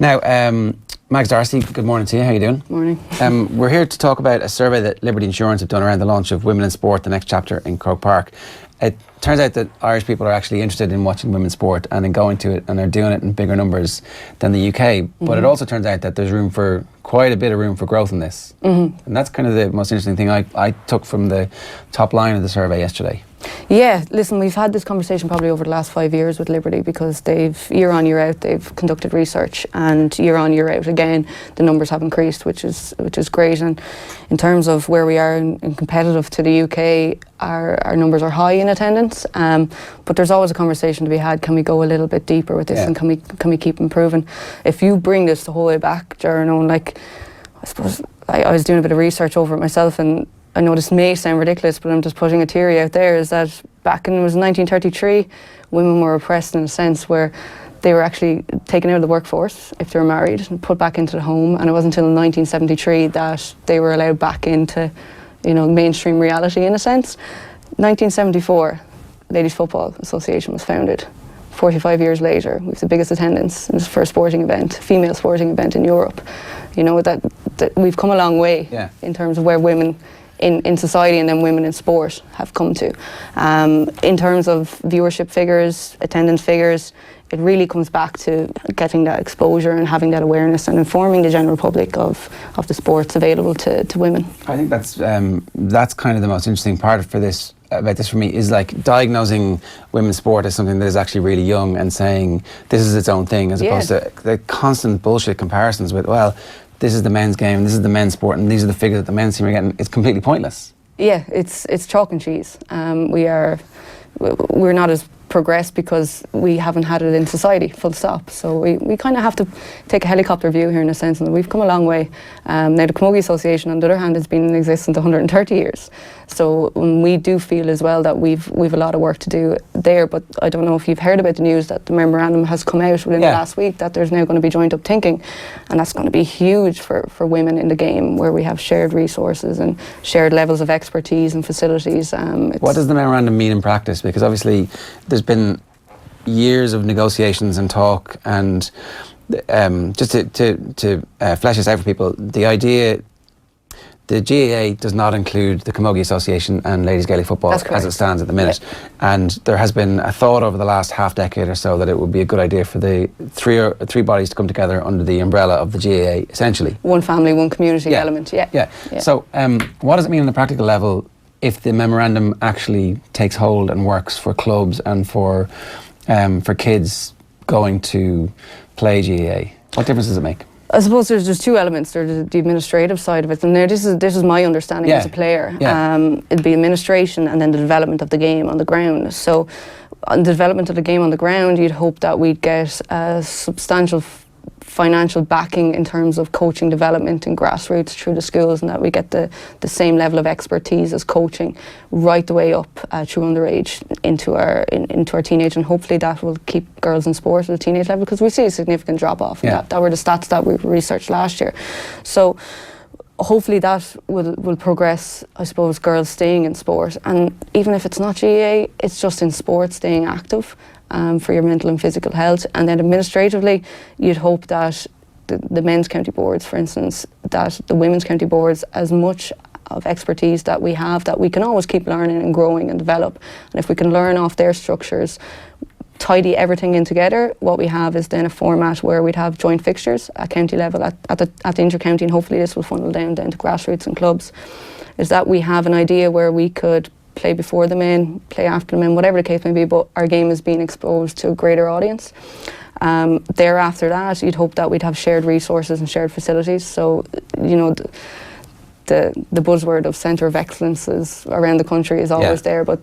Now, Max Darcy, good morning to you. How are you doing? Morning. We're here to talk about a survey that Liberty Insurance have done around the launch of Women in Sport, the next chapter in Croke Park. It turns out that Irish people are actually interested in watching women's sport and in going to it, and they're doing it in bigger numbers than the UK. But it also turns out that there's quite a bit of room for growth in this. And that's kind of the most interesting thing I took from the top line of the survey yesterday. Yeah, listen, we've had this conversation probably over the last 5 years with Liberty, because they've, year on, year out, they've conducted research, and year on, year out, again, the numbers have increased, which is great. And in terms of where we are in competitive to the UK, our numbers are high in attendance, but there's always a conversation to be had. Can we go a little bit deeper with this, and can we keep improving? If you bring this the whole way back, Ger Eoin, like, I suppose I was doing a bit of research over it myself, and I know this may sound ridiculous, but I'm just putting a theory out there, is that back in 1933, women were oppressed in a sense where they were actually taken out of the workforce if they were married and put back into the home, and it wasn't until 1973 that they were allowed back into, mainstream reality in a sense. 1974, Ladies Football Association was founded. 45 years later, we have the biggest attendance for a sporting event, female sporting event in Europe. That we've come a long way in terms of where women in society and then women in sport have come to. In terms of viewership figures, attendance figures, it really comes back to getting that exposure and having that awareness and informing the general public of the sports available to women. I think that's kind of the most interesting part about this for me, is like diagnosing women's sport as something that is actually really young and saying this is its own thing, as opposed to the constant bullshit comparisons with, well, this is the men's game, this is the men's sport, and these are the figures that the men's team are getting. It's completely pointless. Yeah, it's chalk and cheese. We're not as progressed because we haven't had it in society, full stop. So we kind of have to take a helicopter view here in a sense, and we've come a long way. Now the Camogie Association, on the other hand, has been in existence 130 years. So we do feel as well that we've a lot of work to do there, but I don't know if you've heard about the news that the memorandum has come out within the last week that there's now going to be joined up thinking, and that's going to be huge for women in the game, where we have shared resources and shared levels of expertise and facilities. What does the memorandum mean in practice? Because obviously there's been years of negotiations and talk, and just to flesh this out for people, the idea, the GAA does not include the Camogie Association and Ladies Gaelic Football as it stands at the minute. And there has been a thought over the last half decade or so that it would be a good idea for the three bodies to come together under the umbrella of the GAA, essentially. One family, one community element, So what does it mean on a practical level if the memorandum actually takes hold and works for clubs and for kids going to play GAA? What difference does it make? I suppose there's two elements. There's the administrative side of it, and now this is my understanding as a player. It'd be administration and then the development of the game on the ground. So on the development of the game on the ground, you'd hope that we'd get a substantial financial backing in terms of coaching development and grassroots through the schools, and that we get the same level of expertise as coaching right the way up through underage into our teenage, and hopefully that will keep girls in sport at the teenage level, because we see a significant drop off. That were the stats that we researched last year. So hopefully that will progress, I suppose, girls staying in sport, and even if it's not GAA, it's just in sport, staying active. For your mental and physical health. And then administratively, you'd hope that the men's county boards, for instance, that the women's county boards, as much of expertise that we have, that we can always keep learning and growing and develop. And if we can learn off their structures, tidy everything in together, what we have is then a format where we'd have joint fixtures at county level, at the inter-county, and hopefully this will funnel down to grassroots and clubs, is that we have an idea where we could play before the men, play after the men, whatever the case may be, but our game is being exposed to a greater audience. Thereafter that, you'd hope that we'd have shared resources and shared facilities. So, the buzzword of centre of excellence is around the country is always there, but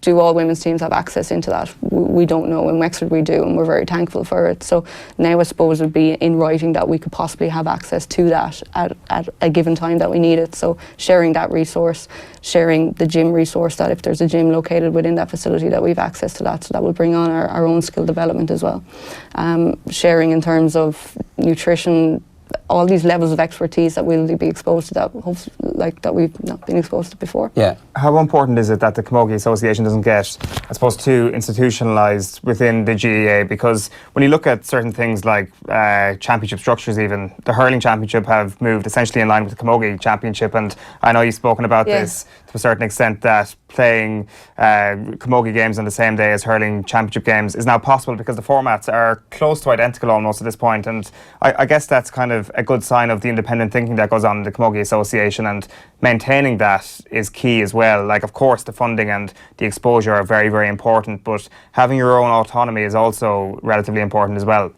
do all women's teams have access into that? We don't know. In Wexford we do, and we're very thankful for it. So now I suppose it would be in writing that we could possibly have access to that at a given time that we need it. So sharing that resource, sharing the gym resource, that if there's a gym located within that facility that we've access to that, so that will bring on our own skill development as well. Sharing in terms of nutrition, all these levels of expertise that we'll be exposed to that, hopefully, like that we've not been exposed to before. Yeah. How important is it that the Camogie Association doesn't get, I suppose, too institutionalised within the GAA? Because when you look at certain things like championship structures, even the hurling championship have moved essentially in line with the Camogie championship, and I know you've spoken about this to a certain extent, that playing Camogie games on the same day as hurling championship games is now possible because the formats are close to identical almost at this point. And I guess that's kind of a good sign of the independent thinking that goes on in the Camogie Association, and maintaining that is key as well. Like, of course, the funding and the exposure are very, very important, but having your own autonomy is also relatively important as well.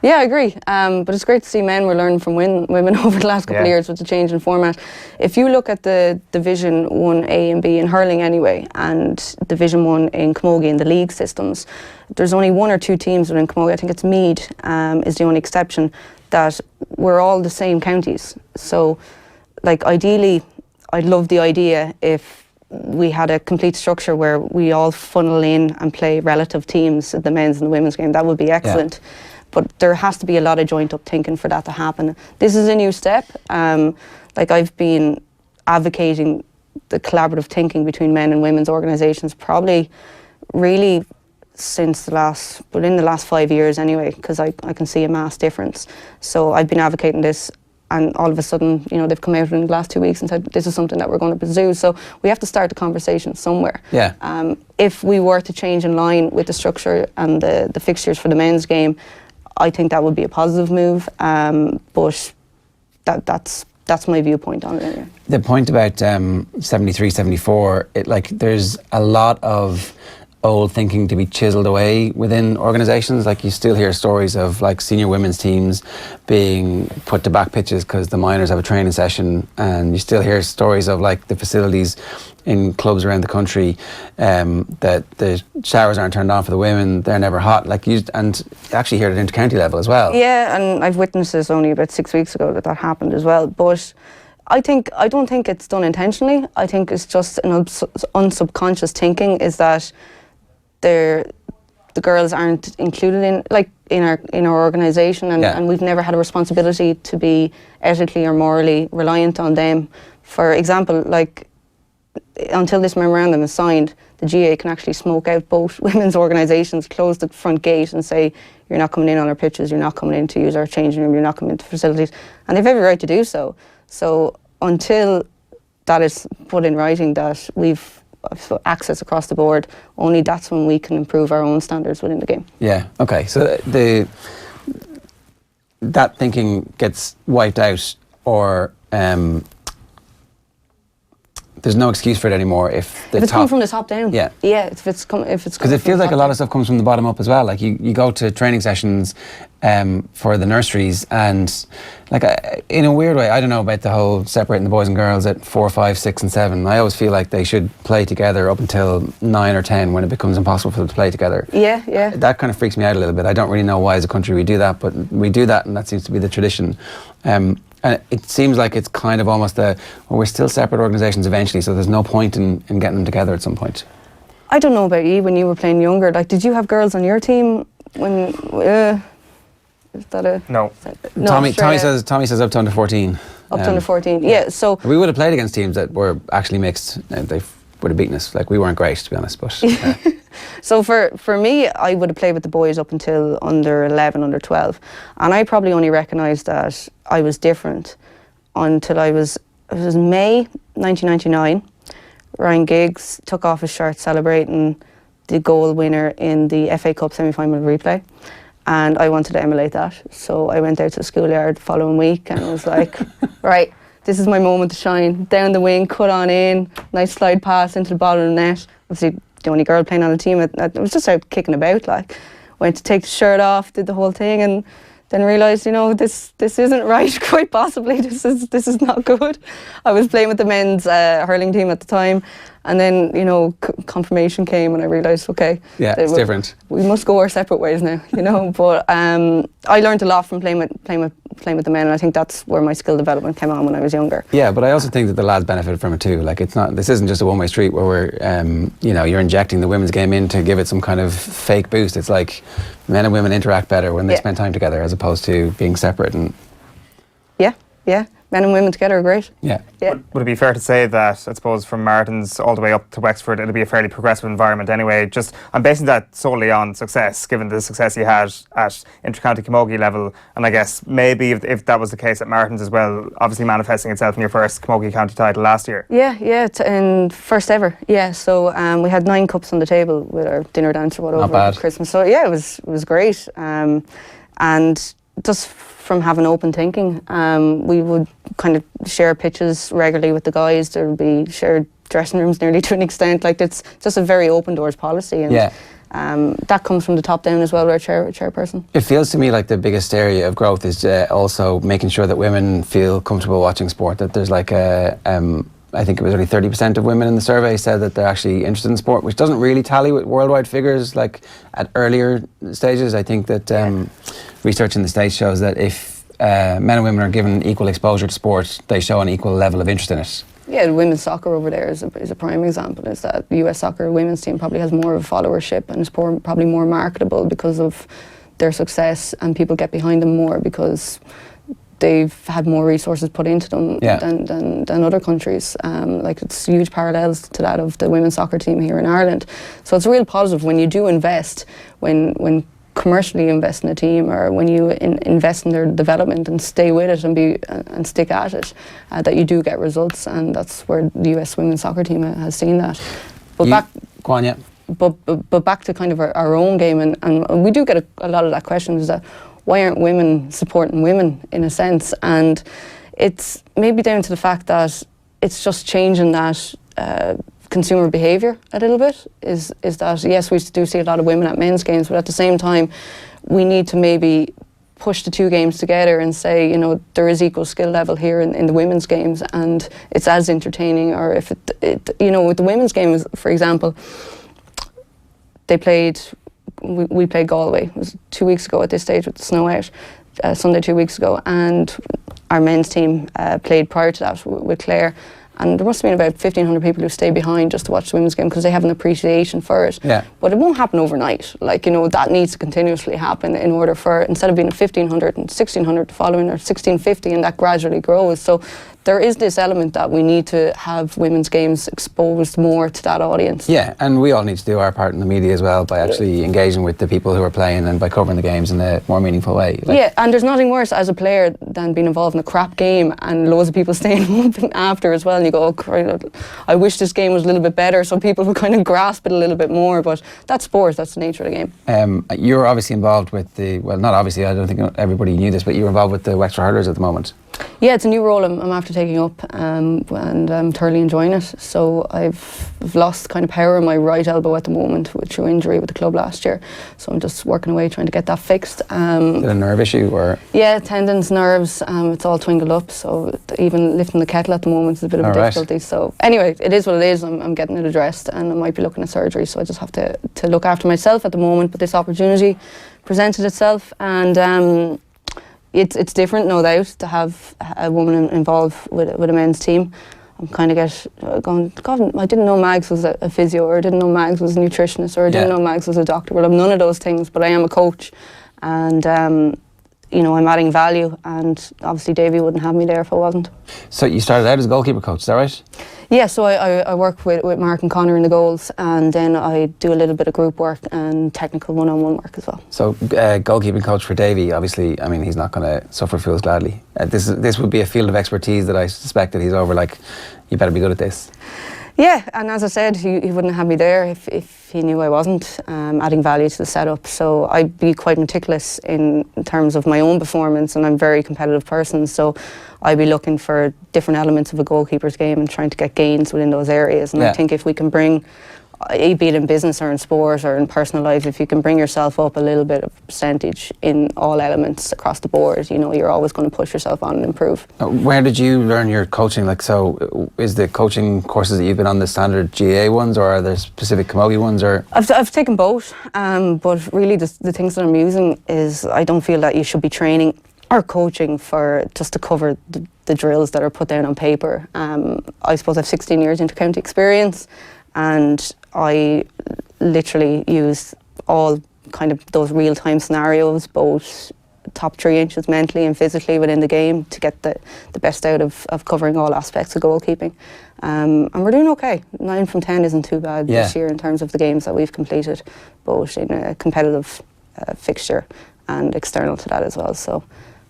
Yeah, I agree. But it's great to see men were learning from women over the last couple of years with the change in format. If you look at the Division 1A and B in hurling anyway, and Division 1 in Camogie in the league systems, there's only 1 or 2 teams within Camogie. I think it's Meath is the only exception, that we're all the same counties. So, like, ideally, I'd love the idea if we had a complete structure where we all funnel in and play relative teams at the men's and the women's game. That would be excellent. Yeah. But there has to be a lot of joint up thinking for that to happen. This is a new step. Like, I've been advocating the collaborative thinking between men and women's organisations probably really since within the last 5 years anyway, because I can see a mass difference. So I've been advocating this, and all of a sudden, you know, they've come out in the last 2 weeks and said this is something that we're going to pursue. So we have to start the conversation somewhere. Yeah. If we were to change in line with the structure and the fixtures for the men's game, I think that would be a positive move. But that's my viewpoint on it anyway. The point about 73, 74, there's a lot of old thinking to be chiseled away within organisations. Like, you still hear stories of like senior women's teams being put to back pitches because the minors have a training session, and you still hear stories of like the facilities in clubs around the country that the showers aren't turned on for the women, they're never hot. And you actually hear it at inter-county level as well. Yeah, and I've witnessed this only about 6 weeks ago that happened as well. But I don't think it's done intentionally. I think it's just an unsubconscious thinking, is that the girls aren't included in our organisation, and we've never had a responsibility to be ethically or morally reliant on them. For example, like, until this memorandum is signed, the GA can actually smoke out both women's organisations, close the front gate and say, you're not coming in on our pitches, you're not coming in to use our changing room, you're not coming into facilities, and they've every right to do so. So until that is put in writing that we've access across the board, only that's when we can improve our own standards within the game. Yeah, okay. So that thinking gets wiped out, or there's no excuse for it anymore if it's coming from the top down. Yeah, if it's because it feels like a lot of stuff comes from the bottom up as well. Like, you go to training sessions for the nurseries, and like, in a weird way, I don't know about the whole separating the boys and girls at 4, 5, 6 and 7. I always feel like they should play together up until 9 or 10 when it becomes impossible for them to play together. Yeah. That kind of freaks me out a little bit. I don't really know why as a country we do that, but we do that, and that seems to be the tradition. And it seems like it's kind of almost we're still separate organisations eventually, so there's no point in getting them together at some point. I don't know about you when you were playing younger. Like, did you have girls on your team when? Is that a no? Tommy says up to under 14. Up to under 14, yeah. So we would have played against teams that were actually mixed. They would have beaten us. Like, we weren't great, to be honest, but. So for me, I would have played with the boys up until under 11, under 12. And I probably only recognised that I was different until it was May 1999. Ryan Giggs took off his shirt celebrating the goal winner in the FA Cup semi-final replay. And I wanted to emulate that. So I went out to the schoolyard the following week and was like, right, this is my moment to shine. Down the wing, cut on in, nice slide pass into the bottom of the net. Obviously, the only girl playing on the team. I was just out kicking about, like. Went to take the shirt off, did the whole thing, and then realised, this isn't right, quite possibly. This is not good. I was playing with the men's hurling team at the time, and then, confirmation came, and I realised, okay. Yeah, it's different. We must go our separate ways now, But I learned a lot from playing with the men, and I think that's where my skill development came on when I was younger. Yeah, but I also think that the lads benefited from it too. Like, this isn't just a one-way street where we're, you're injecting the women's game in to give it some kind of fake boost. It's like men and women interact better when they spend time together, as opposed to being separate. And Yeah, yeah. Men and women together are great. Yeah. Would it be fair to say that, I suppose, from Martins all the way up to Wexford, it'll be a fairly progressive environment anyway? Just, I'm basing that solely on success, given the success you had at inter-county camogie level, and I guess maybe if that was the case at Martins as well, obviously manifesting itself in your first camogie county title last year. Yeah, in first ever. Yeah, so we had 9 cups on the table with our dinner dance or whatever over Christmas. So yeah, it was great, and just from having open thinking, we would kind of share pitches regularly with the guys. There would be shared dressing rooms nearly to an extent. Like, it's just a very open doors policy, and that comes from the top down as well with our chairperson. It feels to me like the biggest area of growth is also making sure that women feel comfortable watching sport. That there's like I think it was only 30% of women in the survey said that they're actually interested in sport, which doesn't really tally with worldwide figures. Like at earlier stages, I think that research in the States shows that if men and women are given equal exposure to sport, they show an equal level of interest in it. Yeah, the women's soccer over there is a prime example. Is that the US soccer women's team probably has more of a followership and is probably more marketable because of their success, and people get behind them more because they've had more resources put into them than other countries. Like, it's huge parallels to that of the women's soccer team here in Ireland. So it's a real positive when you do invest, when commercially invest in a team, or when you invest in their development and stay with it and stick at it, that you do get results, and that's where the US women's soccer team has seen that. But But back to kind of our own game, and we do get a lot of that question, is that why aren't women supporting women in a sense? And it's maybe down to the fact that it's just changing that consumer behaviour a little bit. Is that, yes, we do see a lot of women at men's games, but at the same time we need to maybe push the two games together and say, you know, there is equal skill level here in the women's games, and it's as entertaining. Or if it you know, with the women's games, for example, we played Galway. It was 2 weeks ago at this stage with the snow out, Sunday 2 weeks ago, and our men's team played prior to that with Clare, and there must have been about 1,500 people who stayed behind just to watch the women's game because they have an appreciation for it. Yeah. But it won't happen overnight. Like, you know, that needs to continuously happen in order for, instead of being 1,500 and 1,600 the following, or 1,650, and that gradually grows. So there is this element that we need to have women's games exposed more to that audience. Yeah, and we all need to do our part in the media as well by actually engaging with the people who are playing and by covering the games in a more meaningful way. Like, yeah, and there's nothing worse as a player than being involved in a crap game and loads of people staying up after as well, and you go, oh, I wish this game was a little bit better so people would kind of grasp it a little bit more, but that's sport, that's the nature of the game. You're obviously involved with not obviously, I don't think everybody knew this, but you're involved with the Wexford Hurlers at the moment. Yeah, it's a new role I'm after taking up, and I'm thoroughly enjoying it. So I've lost kind of power in my right elbow at the moment through injury with the club last year. So I'm just working away trying to get that fixed. Is it a nerve issue or? Yeah, tendons, nerves, it's all twinkled up. So even lifting the kettle at the moment is a bit of a difficulty. So anyway, it is what it is. I'm getting it addressed, and I might be looking at surgery. So I just have to look after myself at the moment. But this opportunity presented itself, and it's different, no doubt, to have a woman involved with a men's team. I'm kind of going, God, I didn't know Mags was a physio, or I didn't know Mags was a nutritionist, or I didn't know Mags was a doctor. Well, I'm none of those things, but I am a coach, and you know, I'm adding value, and obviously Davy wouldn't have me there if I wasn't. So you started out as a goalkeeper coach, is that right? Yeah, so I work with Mark and Connor in the goals, and then I do a little bit of group work and technical one-on-one work as well. So goalkeeping coach for Davy, obviously, I mean, he's not going to suffer fools gladly. This would be a field of expertise that I suspect that he's over, like, you better be good at this. Yeah, and as I said, he wouldn't have me there if he knew I wasn't adding value to the setup. So I'd be quite meticulous in terms of my own performance, and I'm a very competitive person. So I'd be looking for different elements of a goalkeeper's game and trying to get gains within those areas. And I think if we can bring, be it in business or in sport or in personal life, if you can bring yourself up a little bit of percentage in all elements across the board, you know, you're always going to push yourself on and improve. Where did you learn your coaching? Like, so is the coaching courses that you've been on the standard GAA ones, or are there specific camogie ones? Or I've taken both, but really the things that I'm using is, I don't feel that you should be training or coaching for just to cover the drills that are put down on paper. I suppose I've 16 years inter-county experience, and I literally use all kind of those real-time scenarios, both top 3 inches mentally and physically within the game to get the best out of covering all aspects of goalkeeping. And we're doing okay. 9 from 10 isn't too bad this year in terms of the games that we've completed, both in a competitive fixture and external to that as well. So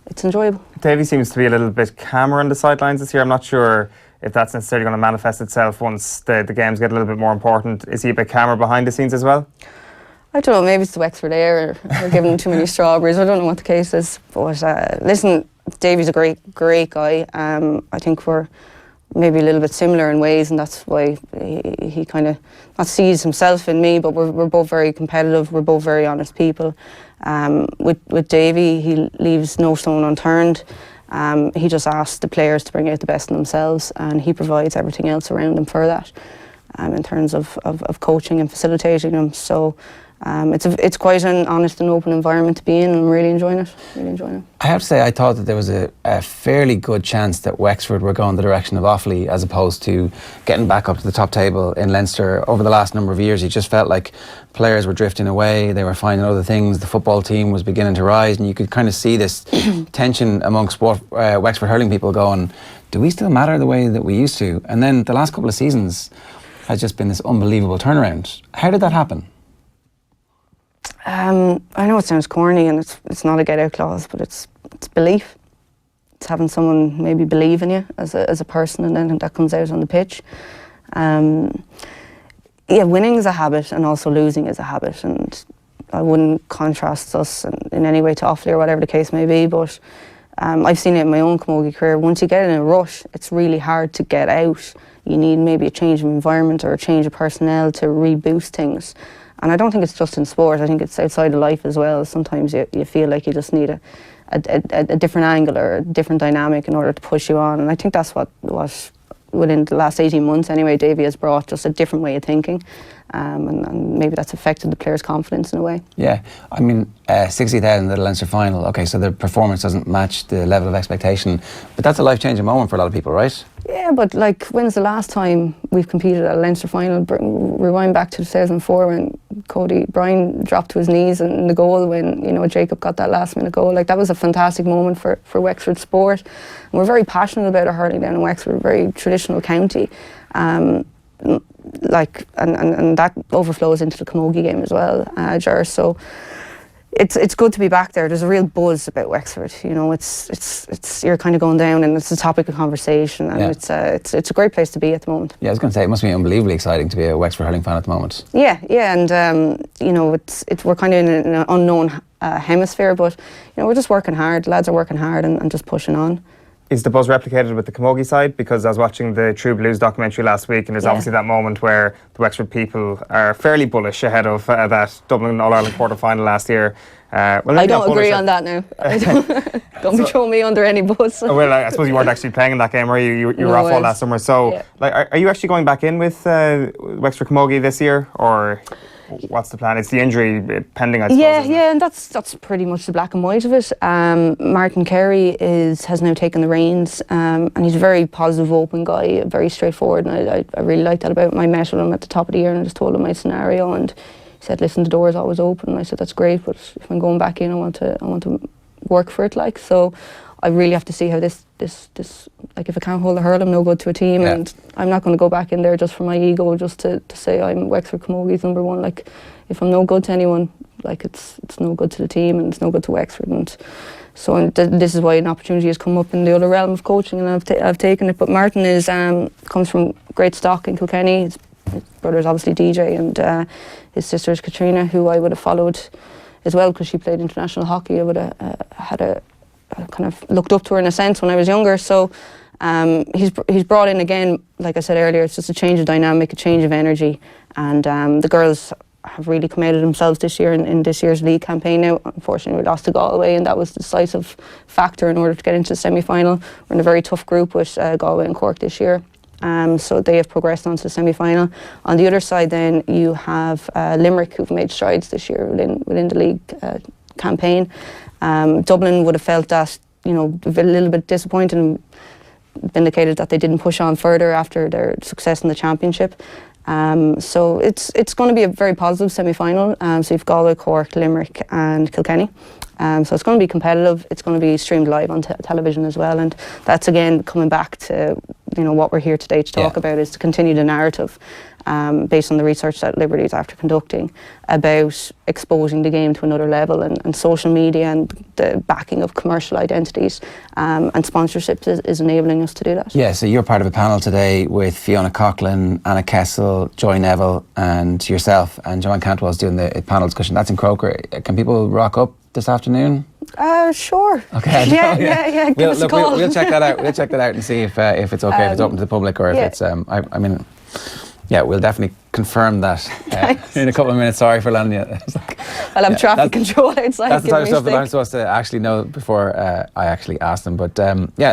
it's enjoyable. Davy seems to be a little bit calmer on the sidelines this year. I'm not sure if that's necessarily going to manifest itself once the games get a little bit more important. Is he a bit calmer behind the scenes as well? I don't know, maybe it's the Wexford air, or we're giving him too many strawberries. I don't know what the case is. But listen, Davy's a great guy. I think we're maybe a little bit similar in ways, and that's why he kind of not sees himself in me, but we're both very competitive. We're both very honest people. With Davy, he leaves no stone unturned. He just asks the players to bring out the best in themselves, and he provides everything else around them for that, in terms of coaching and facilitating them. So it's quite an honest and open environment to be in, and I'm really enjoying it. I have to say, I thought that there was a fairly good chance that Wexford were going the direction of Offaly as opposed to getting back up to the top table in Leinster. Over the last number of years, it just felt like players were drifting away, they were finding other things, the football team was beginning to rise, and you could kind of see this tension amongst Wexford hurling people going, do we still matter the way that we used to? And then the last couple of seasons has just been this unbelievable turnaround. How did that happen? I know it sounds corny, and it's not a get out clause, but it's belief. It's having someone maybe believe in you as a person, and then that comes out on the pitch. Winning is a habit, and also losing is a habit, and I wouldn't contrast us in any way to Offaly or whatever the case may be, but I've seen it in my own camogie career. Once you get in a rush, it's really hard to get out. You need maybe a change of environment or a change of personnel to reboost things. And I don't think it's just in sport, I think it's outside of life as well. Sometimes you feel like you just need a different angle or a different dynamic in order to push you on. And I think that's what within the last 18 months anyway, Davy has brought just a different way of thinking. And maybe that's affected the players' confidence in a way. Yeah, I mean, 60,000 at the Leinster final. Okay, so the performance doesn't match the level of expectation, but that's a life-changing moment for a lot of people, right? Yeah, but like, when's the last time we've competed at a Leinster final? Rewind back to 2004 when Brian dropped to his knees in the goal when, you know, Jacob got that last-minute goal. Like, that was a fantastic moment for Wexford sport. And we're very passionate about our hurling down in Wexford. We're a very traditional county. And that overflows into the camogie game as well, Ger. So it's good to be back there. There's a real buzz about Wexford. You know, it's you're kind of going down, and it's a topic of conversation, and it's a great place to be at the moment. Yeah, I was going to say, it must be unbelievably exciting to be a Wexford hurling fan at the moment. Yeah, and you know, we're kind of in an unknown hemisphere, but you know, we're just working hard. The lads are working hard and just pushing on. Is the buzz replicated with the camogie side? Because I was watching the True Blues documentary last week, and there's obviously that moment where the Wexford people are fairly bullish ahead of that Dublin All-Ireland quarter-final last year. I don't agree on that now. Don't be throwing me under any bus. Well, I suppose you weren't actually playing in that game, were you? You were off all last summer. So, are you actually going back in with Wexford Camogie this year, or what's the plan? It's the injury pending, I suppose. Yeah, and that's pretty much the black and white of it. Martin Carey has now taken the reins, and he's a very positive, open guy, very straightforward, and I really like that about him. I met with him at the top of the year and just told him my scenario, and he said, "Listen, the door is always open." And I said, "That's great, but if I'm going back in, I want to work for it." Like, so I really have to see how this like, if I can't hold a hurl, I'm no good to a team, and I'm not going to go back in there just for my ego, just to say I'm Wexford Camogie's number one. Like, if I'm no good to anyone, like, it's no good to the team, and it's no good to Wexford. And so this is why an opportunity has come up in the other realm of coaching, and I've taken it. But Martin comes from great stock in Kilkenny. His brother's obviously DJ, and his sister's Katrina, who I would have followed as well because she played international hockey. I would have I kind of looked up to her in a sense when I was younger. So he's brought in, again, like I said earlier, it's just a change of dynamic, a change of energy, and the girls have really come out of themselves this year in this year's league campaign. Now, unfortunately, we lost to Galway, and that was the decisive factor in order to get into the semi-final. We're in a very tough group with Galway and Cork this year. So they have progressed on to the semi-final. On the other side then, you have Limerick, who've made strides this year within the league campaign. Dublin would have felt that, you know, a little bit disappointed and vindicated that they didn't push on further after their success in the championship. So it's going to be a very positive semi-final. So you've Galway, Cork, Limerick and Kilkenny. So it's going to be competitive. It's going to be streamed live on television as well, and that's again coming back to what we're here today to talk about, is to continue the narrative based on the research that Liberty is after conducting about exposing the game to another level, and social media and the backing of commercial identities and sponsorships is enabling us to do that. Yeah, so you're part of a panel today with Fiona Coughlin, Anna Kessel, Joy Neville and yourself, and Joanne Cantwell's doing the panel discussion. That's in Croker. Can people rock up this afternoon? Sure. Okay. Yeah. Give us a call. We'll check that out. We'll check that out and see if it's okay, if it's open to the public, or if it's. I mean, yeah, we'll definitely confirm that in a couple of minutes. Sorry for landing you. I'll have traffic control outside. That's the type of stuff that I'm supposed to actually know before I actually ask them. But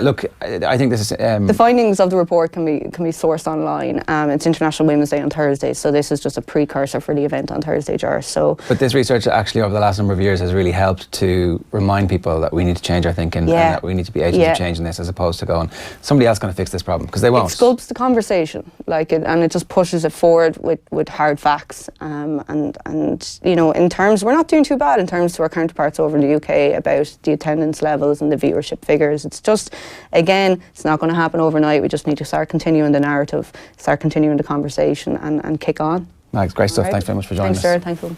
look, I think this is... the findings of the report can be sourced online. It's International Women's Day on Thursday, so this is just a precursor for the event on Thursday, Ger. But this research actually over the last number of years has really helped to remind people that we need to change our thinking and that we need to be agents of change in this, as opposed to going, somebody else going to fix this problem, because they won't. It sculpts the conversation, and it just pushes it forward with hard facts. And in terms, we're not doing too bad in terms to our counterparts over in the UK about the attendance levels and the viewership figures. It's just, again, it's not going to happen overnight. We just need to start continuing the narrative, start continuing the conversation and kick on. Nice, great stuff. Right. Thanks very much for joining us. Thanks, Ger. Thanks.